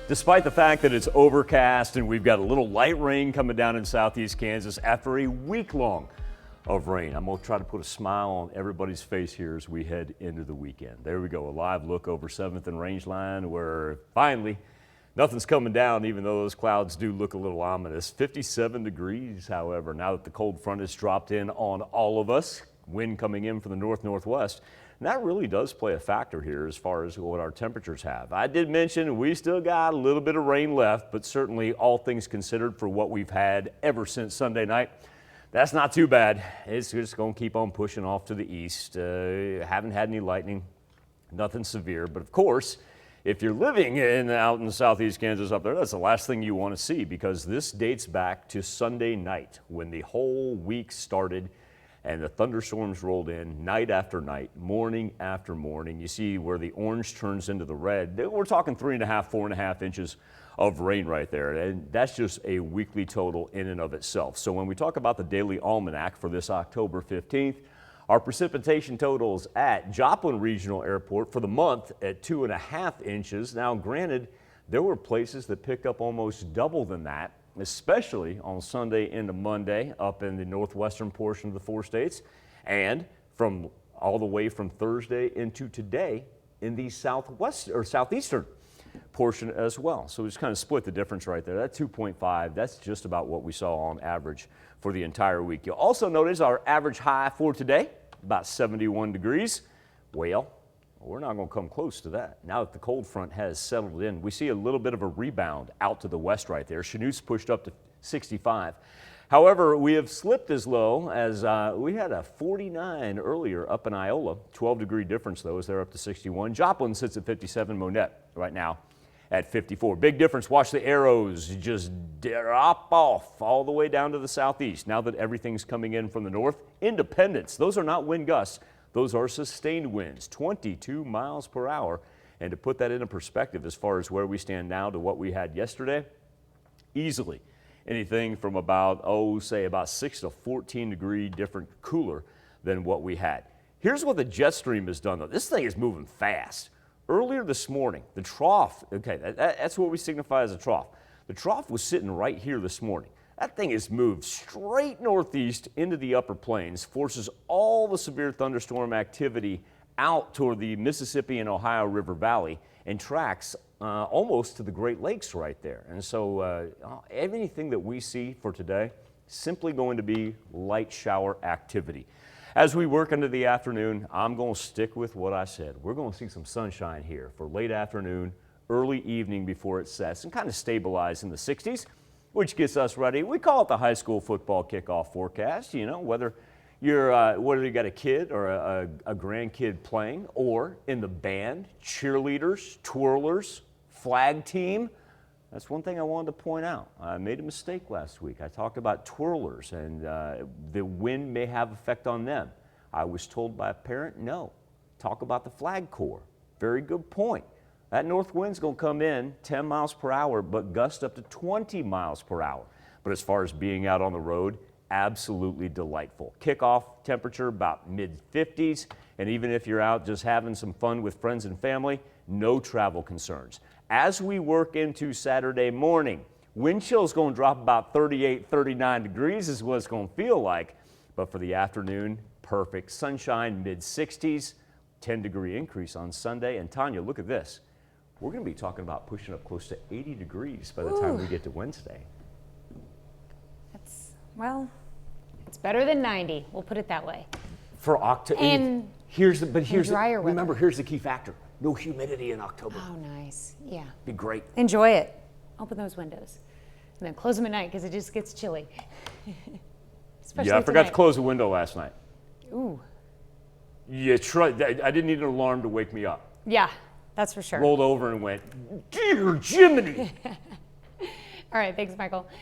Despite the fact that it's overcast and we've got a little light rain coming down in southeast Kansas after a week long of rain, I'm going to try to put a smile on everybody's face here as we head into the weekend. There we go, a live look over 7th and Rangeline where finally nothing's coming down, even though those clouds do look a little ominous. 57 degrees, however, now that the cold front has dropped in on all of us. Wind coming in from the north-northwest. And that really does play a factor here as far as what our temperatures have. I did mention we still got a little bit of rain left, but certainly all things considered for what we've had ever since Sunday night, that's not too bad. It's just going to keep on pushing off to the east. Haven't had any lightning, nothing severe. But of course, if you're living out in southeast Kansas up there, that's the last thing you want to see because this dates back to Sunday night when the whole week started and the thunderstorms rolled in night after night, morning after morning. You see where the orange turns into the red. We're talking 3.5, 4.5 inches of rain right there. And that's just a weekly total in and of itself. So when we talk about the daily almanac for this October 15th, our precipitation totals at Joplin Regional Airport for the month at 2.5 inches. Now, granted, there were places that picked up almost double than that, especially on Sunday into Monday up in the northwestern portion of the 4 states and from all the way from Thursday into today in the southwest or southeastern portion as well. So we just kind of split the difference right there. That 2.5, that's just about what we saw on average for the entire week. You'll also notice our average high for today, about 71 degrees. Well, we're not going to come close to that. Now that the cold front has settled in, we see a little bit of a rebound out to the west right there. Chinook's pushed up to 65. However, we have slipped as low as we had a 49 earlier up in Iola. 12-degree difference, though, as they're up to 61. Joplin sits at 57. Monette right now at 54. Big difference. Watch the arrows just drop off all the way down to the southeast. Now that everything's coming in from the north. Independence, those are not wind gusts. Those are sustained winds, 22 miles per hour. And to put that into perspective as far as where we stand now to what we had yesterday, easily anything from about, say about 6 to 14 degree different cooler than what we had. Here's what the jet stream has done though. This thing is moving fast. Earlier this morning, the trough, okay, that's what we signify as a trough. The trough was sitting right here this morning. That thing has moved straight northeast into the upper plains, forces all the severe thunderstorm activity out toward the Mississippi and Ohio River Valley and tracks almost to the Great Lakes right there. And so anything that we see for today, simply going to be light shower activity. As we work into the afternoon, I'm going to stick with what I said. We're going to see some sunshine here for late afternoon, early evening before it sets and kind of stabilize in the 60s. Which gets us ready. We call it the high school football kickoff forecast. You know, whether you got a kid or a grandkid playing, or in the band, cheerleaders, twirlers, flag team. That's one thing I wanted to point out. I made a mistake last week. I talked about twirlers and the wind may have effect on them. I was told by a parent, no. Talk about the flag corps. Very good point. That north wind's going to come in 10 miles per hour, but gust up to 20 miles per hour. But as far as being out on the road, absolutely delightful. Kickoff temperature about mid-50s, and even if you're out just having some fun with friends and family, no travel concerns. As we work into Saturday morning, wind chill is going to drop about 38, 39 degrees is what it's going to feel like. But for the afternoon, perfect. Sunshine, mid-60s, 10-degree increase on Sunday. And Tanya, look at this. We're going to be talking about pushing up close to 80 degrees by the time we get to Wednesday. Well, it's better than 90. We'll put it that way. For October. And here's the key factor. No humidity in October. Oh, nice. Yeah. Be great. Enjoy it. Open those windows. And then close them at night because it just gets chilly. Especially I forgot to close the window last night. Ooh. Yeah, I didn't need an alarm to wake me up. Yeah. That's for sure. Rolled over and went, dear Jiminy. All right, thanks, Michael.